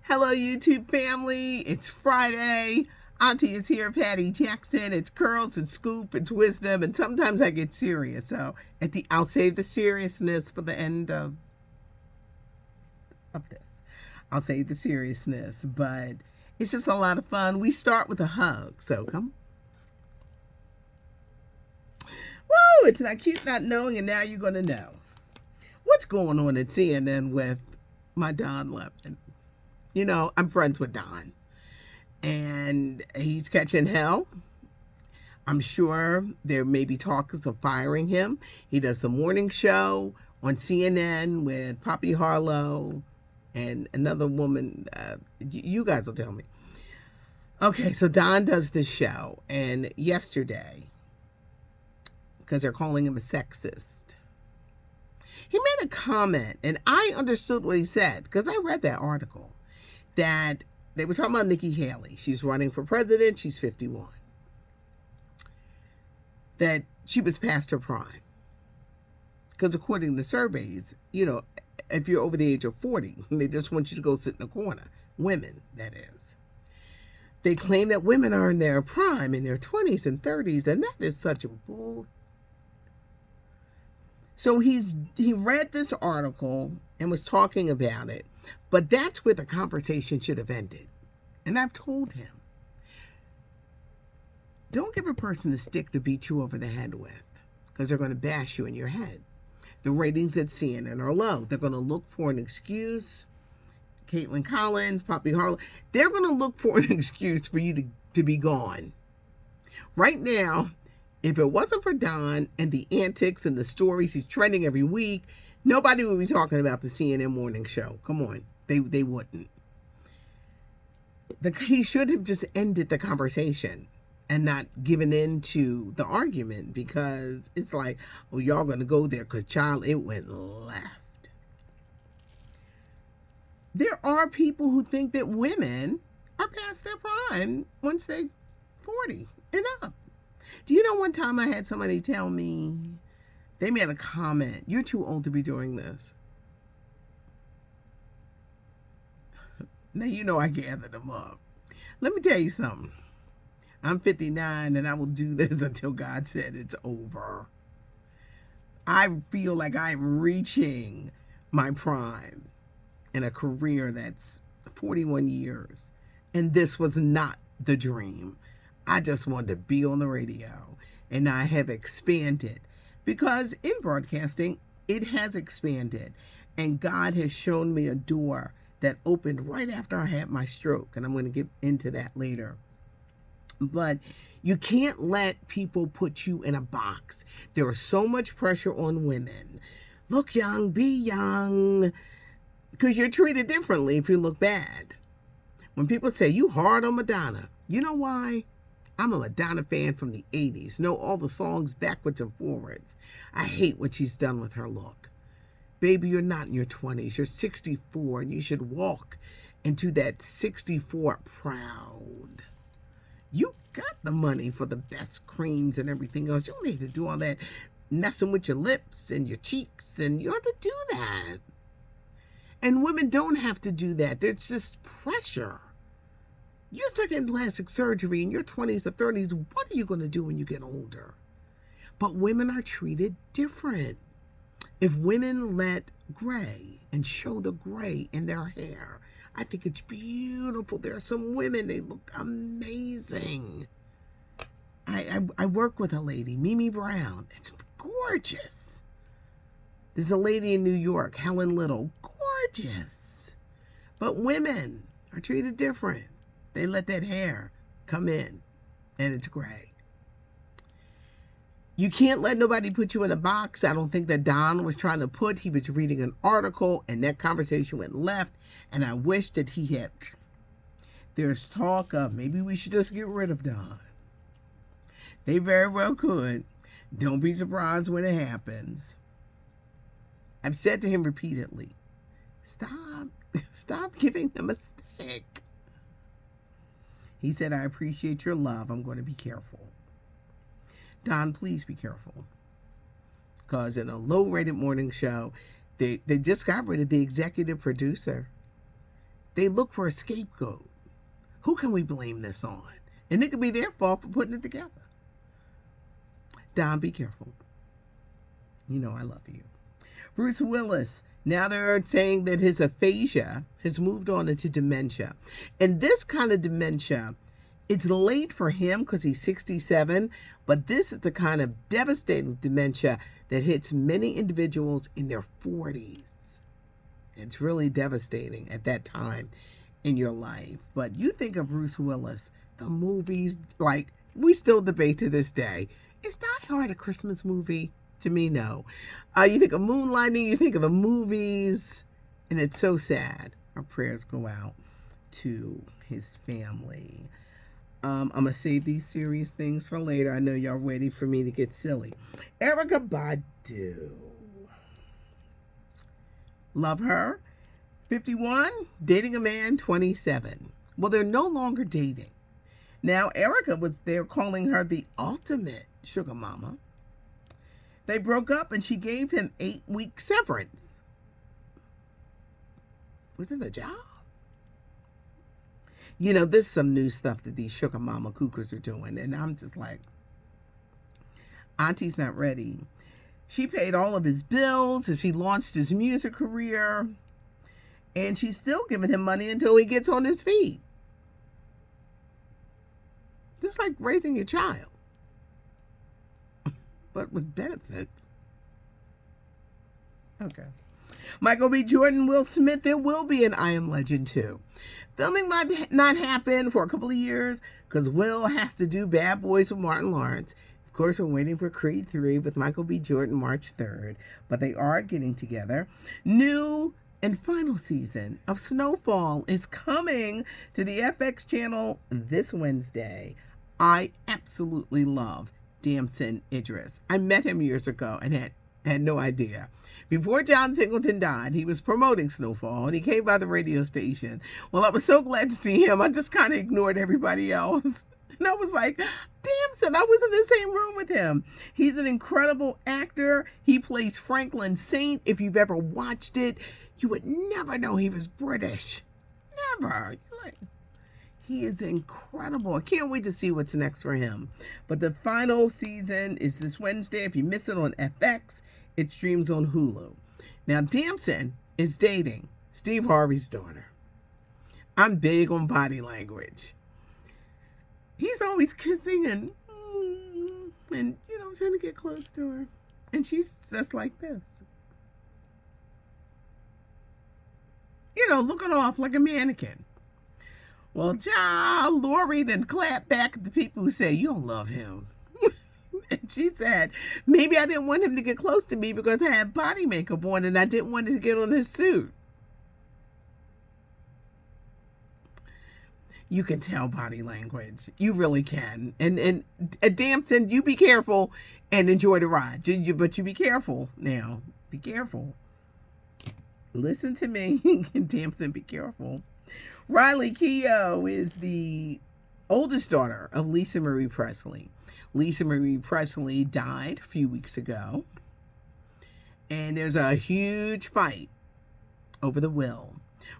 Hello, YouTube family. It's Friday. Auntie is here, Patty Jackson. It's curls, it's scoop, it's wisdom, and sometimes I get serious. So I'll save the seriousness for the end of this. I'll save the seriousness, but it's just a lot of fun. We start with a hug, so come. Woo! It's not cute not knowing, and now you're gonna know what's going on at CNN with my Don Lemon. You know, I'm friends with Don, and he's catching hell. I'm sure there may be talks of firing him. He does the morning show on CNN with Poppy Harlow and another woman. You guys will tell me. Okay, so Don does this show, and yesterday, because they're calling him a sexist, he made a comment, and I understood what he said because I read that article. That they were talking about Nikki Haley. She's running for president. She's 51. That she was past her prime. Because according to surveys, you know, if you're over the age of 40, they just want you to go sit in a corner. Women, that is. They claim that women are in their prime, in their 20s and 30s, and that is such a bull. So he read this article and was talking about it, but that's where the conversation should have ended. And I've told him, don't give a person a stick to beat you over the head with, because they're going to bash you in your head. The ratings at CNN are low. They're going to look for an excuse. Caitlin Collins, Poppy Harlow, they're going to look for an excuse for you to be gone. Right now, if it wasn't for Don and the antics and the stories, he's trending every week, nobody would be talking about the CNN morning show. Come on. They wouldn't. He should have just ended the conversation and not given in to the argument, because it's like, oh, y'all going to go there because, child, it went left. There are people who think that women are past their prime once they're 40 and up. Do you know one time I had somebody tell me, they made a comment, you're too old to be doing this. Now, you know I gathered them up. Let me tell you something. I'm 59 and I will do this until God said it's over. I feel like I'm reaching my prime in a career that's 41 years. And this was not the dream. I just wanted to be on the radio, and I have expanded, because in broadcasting, it has expanded, and God has shown me a door that opened right after I had my stroke, and I'm going to get into that later. But you can't let people put you in a box. There is so much pressure on women. Look young, be young, because you're treated differently if you look bad. When people say, you hard on Madonna, you know why? I'm a Madonna fan from the 80s. Know all the songs backwards and forwards. I hate what she's done with her look. Baby, you're not in your 20s. You're 64, and you should walk into that 64 proud. You got the money for the best creams and everything else. You don't need to do all that messing with your lips and your cheeks, and you don't have to do that. And women don't have to do that. There's just pressure. You start getting plastic surgery in your 20s or 30s, what are you going to do when you get older? But women are treated different. If women let gray and show the gray in their hair, I think it's beautiful. There are some women, they look amazing. I work with a lady, Mimi Brown. It's gorgeous. There's a lady in New York, Helen Little, gorgeous. But women are treated different. They let that hair come in, and it's gray. You can't let nobody put you in a box. I don't think that Don was trying to put. He was reading an article, and that conversation went left, and I wish that he had. There's talk of maybe we should just get rid of Don. They very well could. Don't be surprised when it happens. I've said to him repeatedly, stop giving him a stick. He said, I appreciate your love. I'm going to be careful. Don, please be careful. Because in a low-rated morning show, they just got rid of the executive producer. They look for a scapegoat. Who can we blame this on? And it could be their fault for putting it together. Don, be careful. You know I love you. Bruce Willis. Now they're saying that his aphasia has moved on into dementia. And this kind of dementia, it's late for him because he's 67, but this is the kind of devastating dementia that hits many individuals in their 40s. It's really devastating at that time in your life. But you think of Bruce Willis, the movies, like we still debate to this day. Is Die Hard a Christmas movie? To me, no. You think of Moonlighting, you think of the movies, and it's so sad. Our prayers go out to his family. I'm going to save these serious things for later. I know y'all ready for me to get silly. Erykah Badu. Love her. 51, dating a man, 27. Well, they're no longer dating. Now, they're calling her the ultimate sugar mama. They broke up and she gave him 8-week severance. Was it a job? You know, this is some new stuff that these sugar mama cougars are doing. And I'm just like, Auntie's not ready. She paid all of his bills as he launched his music career. And she's still giving him money until he gets on his feet. Just like raising your child. But with benefits. Okay. Michael B. Jordan, Will Smith, there will be an I Am Legend 2. Filming might not happen for a couple of years because Will has to do Bad Boys with Martin Lawrence. Of course, we're waiting for Creed 3 with Michael B. Jordan March 3rd. But they are getting together. New and final season of Snowfall is coming to the FX channel this Wednesday. I absolutely love Damson Idris. I met him years ago and had no idea. Before John Singleton died, he was promoting Snowfall and he came by the radio station. Well, I was so glad to see him. I just kind of ignored everybody else. And I was like, Damson, I was in the same room with him. He's an incredible actor. He plays Franklin Saint. If you've ever watched it, you would never know he was British. Never. He is incredible. I can't wait to see what's next for him. But the final season is this Wednesday. If you miss it on FX, it streams on Hulu. Now, Damson is dating Steve Harvey's daughter. I'm big on body language. He's always kissing and trying to get close to her. And she's just like this. Looking off like a mannequin. Well, Lori then clapped back at the people who say, you don't love him. And she said, maybe I didn't want him to get close to me because I had body makeup on and I didn't want him to get on his suit. You can tell body language. You really can. And Damson, you be careful and enjoy the ride. But you be careful now. Be careful. Listen to me. Damson, be careful. Riley Keough is the oldest daughter of Lisa Marie Presley. Lisa Marie Presley died a few weeks ago. And there's a huge fight over the will.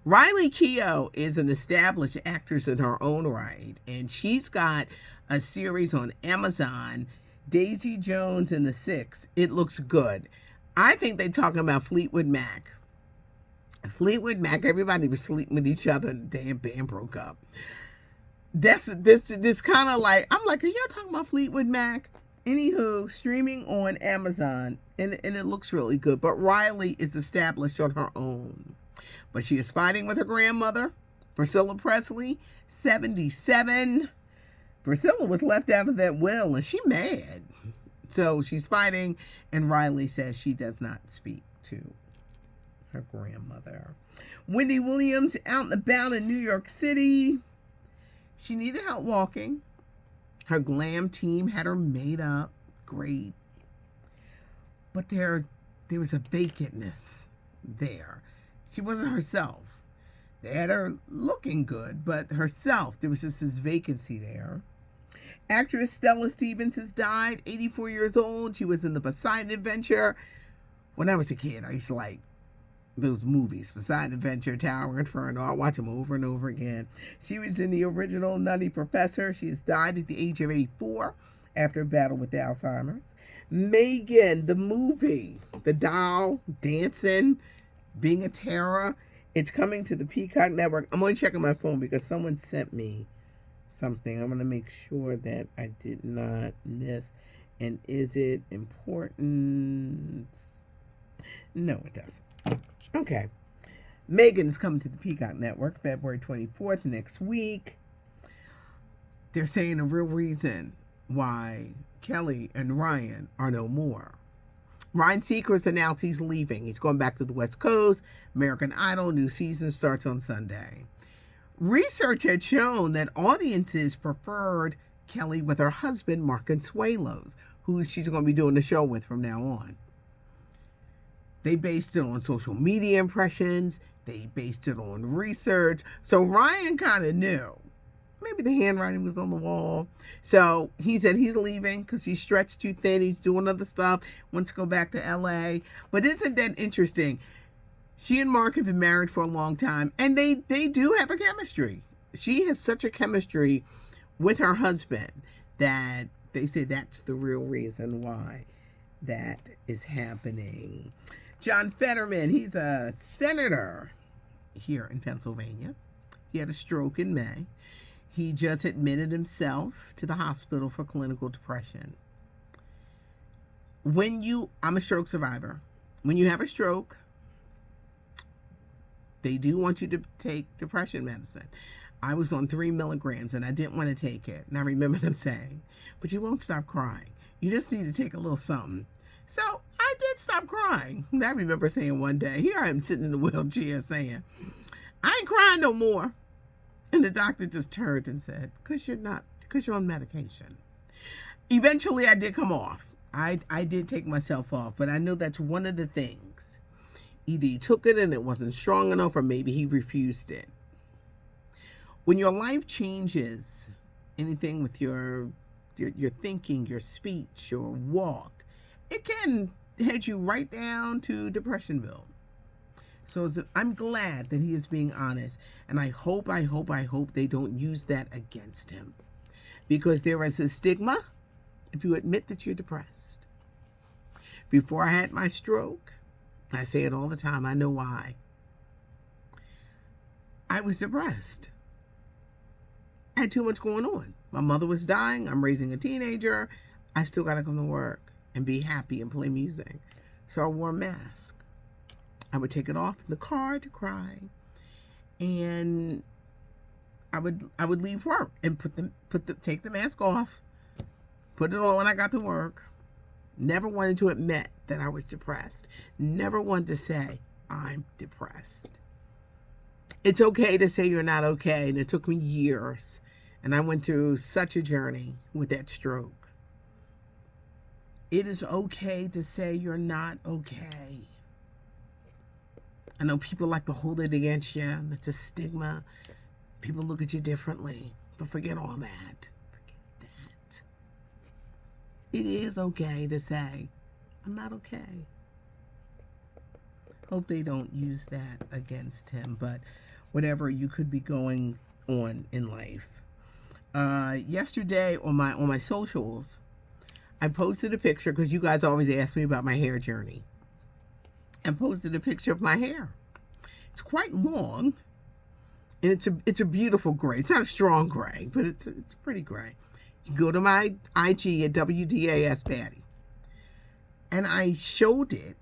Riley Keough is an established actress in her own right. And she's got a series on Amazon, Daisy Jones and the Six. It looks good. I think they're talking about Fleetwood Mac. Fleetwood Mac, everybody was sleeping with each other and the damn band broke up. This kind of like, I'm like, are y'all talking about Fleetwood Mac? Anywho, streaming on Amazon, and it looks really good. But Riley is established on her own. But she is fighting with her grandmother, Priscilla Presley, 77. Priscilla was left out of that will, and she's mad. So she's fighting, and Riley says she does not speak to her grandmother. Wendy Williams out and about in New York City. She needed help walking. Her glam team had her made up. Great. But there was a vacantness there. She wasn't herself. They had her looking good, but herself, there was just this vacancy there. Actress Stella Stevens has died, 84 years old. She was in the Poseidon Adventure. When I was a kid, I used to like those movies, Poseidon Adventure, Tower Inferno. I watch them over and over again. She was in the original Nutty Professor. She has died at the age of 84 after a battle with Alzheimer's. Megan, the movie, the doll, dancing, being a terror. It's coming to the Peacock Network. I'm going to check on my phone because someone sent me something. I'm going to make sure that I did not miss. And is it important? No, it doesn't. Okay. Megan is coming to the Peacock Network February 24th next week. They're saying the real reason why Kelly and Ryan are no more. Ryan Seacrest announced he's leaving. He's going back to the West Coast. American Idol new season starts on Sunday. Research had shown that audiences preferred Kelly with her husband, Mark Consuelos, who she's going to be doing the show with from now on. They based it on social media impressions. They based it on research. So Ryan kind of knew. Maybe the handwriting was on the wall. So he said he's leaving because he's stretched too thin. He's doing other stuff. Wants to go back to LA. But isn't that interesting? She and Mark have been married for a long time. And they do have a chemistry. She has such a chemistry with her husband that they say that's the real reason why that is happening. John Fetterman, he's a senator here in Pennsylvania. He had a stroke in May. He just admitted himself to the hospital for clinical depression. I'm a stroke survivor. When you have a stroke, they do want you to take depression medicine. I was on 3 milligrams and I didn't want to take it. And I remember them saying, but you won't stop crying. You just need to take a little something. So I did stop crying. And I remember saying one day, here I am sitting in the wheelchair saying, I ain't crying no more. And the doctor just turned and said, because you're on medication. Eventually I did come off. I did take myself off, but I know that's one of the things. Either he took it and it wasn't strong enough, or maybe he refused it. When your life changes, anything with your thinking, your speech, your walk, it can head you right down to Depressionville. So I'm glad that he is being honest. And I hope they don't use that against him. Because there is a stigma if you admit that you're depressed. Before I had my stroke, I say it all the time, I know why. I was depressed. I had too much going on. My mother was dying. I'm raising a teenager. I still got to come to work and be happy and play music. So I wore a mask. I would take it off in the car to cry, and I would leave work and take the mask off, put it on when I got to work. Never wanted to admit that I was depressed. Never wanted to say I'm depressed. It's okay to say you're not okay, and it took me years, and I went through such a journey with that stroke. It is okay to say you're not okay. I know people like to hold it against you. It's a stigma. People look at you differently. But forget all that. Forget that. It is okay to say, I'm not okay. Hope they don't use that against him. But whatever you could be going on in life. Yesterday on my socials, I posted a picture because you guys always ask me about my hair journey. And posted a picture of my hair. It's quite long, and it's a beautiful gray. It's not a strong gray, but it's pretty gray. You go to my IG at WDAS Patty, and I showed it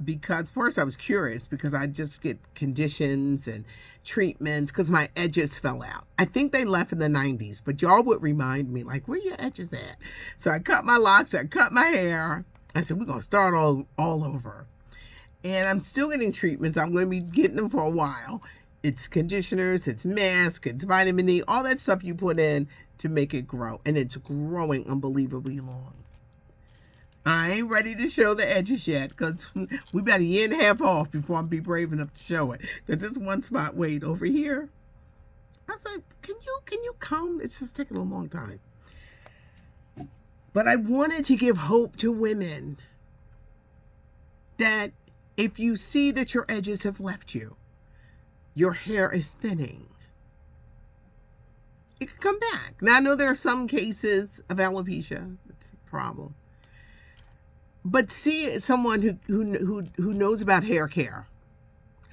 because first I was curious because I just get conditions and treatments because my edges fell out. I think they left in the 90s, but y'all would remind me like, where your edges at? So I cut my locks, I cut my hair. I said, we're gonna start all over. And I'm still getting treatments. I'm going to be getting them for a while. It's conditioners, it's masks, it's vitamin E, all that stuff you put in to make it grow. And it's growing unbelievably long. I ain't ready to show the edges yet because we about a year and a half off before I'm be brave enough to show it. Because this one spot, wait, over here. I was like, can you come? It's just taking a long time. But I wanted to give hope to women that If you see that your edges have left you, your hair is thinning, it can come back. Now, I know there are some cases of alopecia. It's a problem. But see someone who knows about hair care,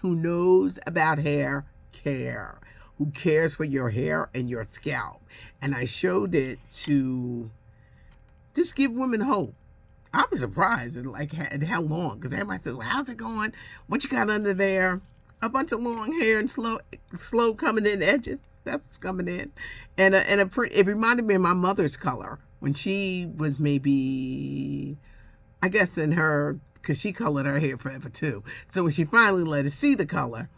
who knows about hair care, who cares for your hair and your scalp. And I showed it to just give women hope. I was surprised at how long, because everybody says, well, how's it going? What you got under there? A bunch of long hair and slow coming in edges. That's what's coming in. And it reminded me of my mother's color when she was maybe, I guess because she colored her hair forever too. So when she finally let us see the color,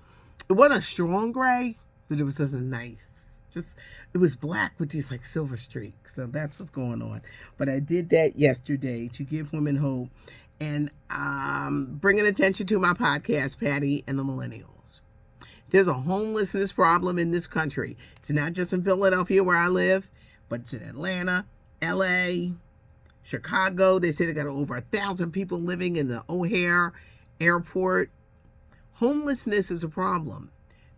it wasn't a strong gray, but it was just a nice, it was black with these like silver streaks. So that's what's going on. But I did that yesterday to give women hope and bringing attention to my podcast, Patty and the Millennials. There's a homelessness problem in this country. It's not just in Philadelphia where I live, but it's in Atlanta, LA, Chicago. They say they got over 1,000 people living in the O'Hare airport. Homelessness is a problem.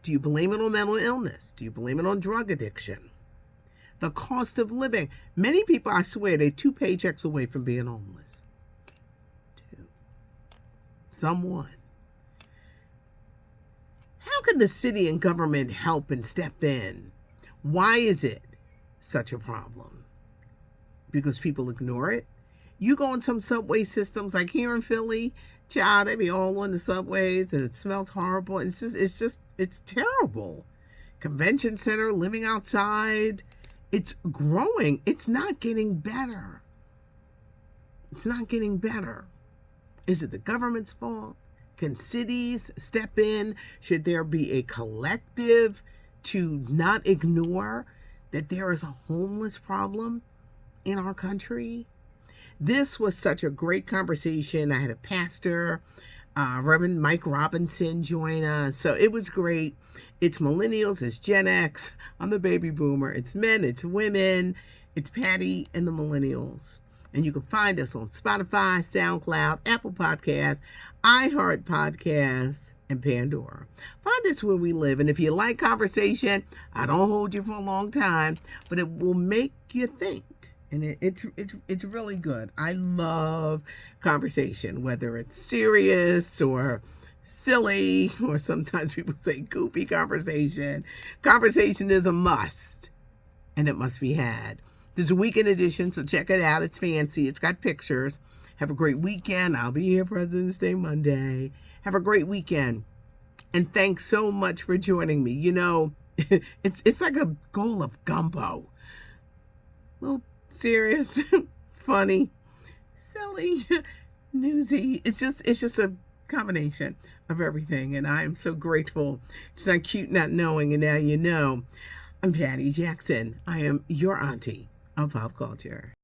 Do you blame it on mental illness? Do you blame it on drug addiction? The cost of living. Many people, I swear, they're 2 paychecks away from being homeless. 2. Someone. How can the city and government help and step in? Why is it such a problem? Because people ignore it. You go in some subway systems, like here in Philly, child, they be all on the subways and it smells horrible. It's terrible. Convention center, living outside, it's growing. It's not getting better. It's not getting better. Is it the government's fault? Can cities step in? Should there be a collective to not ignore that there is a homeless problem in our country? This was such a great conversation. I had a pastor, Reverend Mike Robinson, join us. So it was great. It's millennials, it's Gen X, I'm the baby boomer, it's men, it's women, it's Patty and the Millennials. And you can find us on Spotify, SoundCloud, Apple Podcasts, iHeart Podcasts, and Pandora. Find us where we live. And if you like conversation, I don't hold you for a long time, but it will make you think. And it's really good. I love conversation, whether it's serious or silly, or sometimes people say goofy conversation. Conversation is a must, and it must be had. There's a weekend edition, so check it out. It's fancy. It's got pictures. Have a great weekend. I'll be here President's Day Monday. Have a great weekend. And thanks so much for joining me. You know, it's like a bowl of gumbo. A little serious, funny, silly, newsy. It's just a combination of everything. And I am so grateful. It's not cute not knowing, and now you know. I'm Patty Jackson. I am your auntie of pop culture.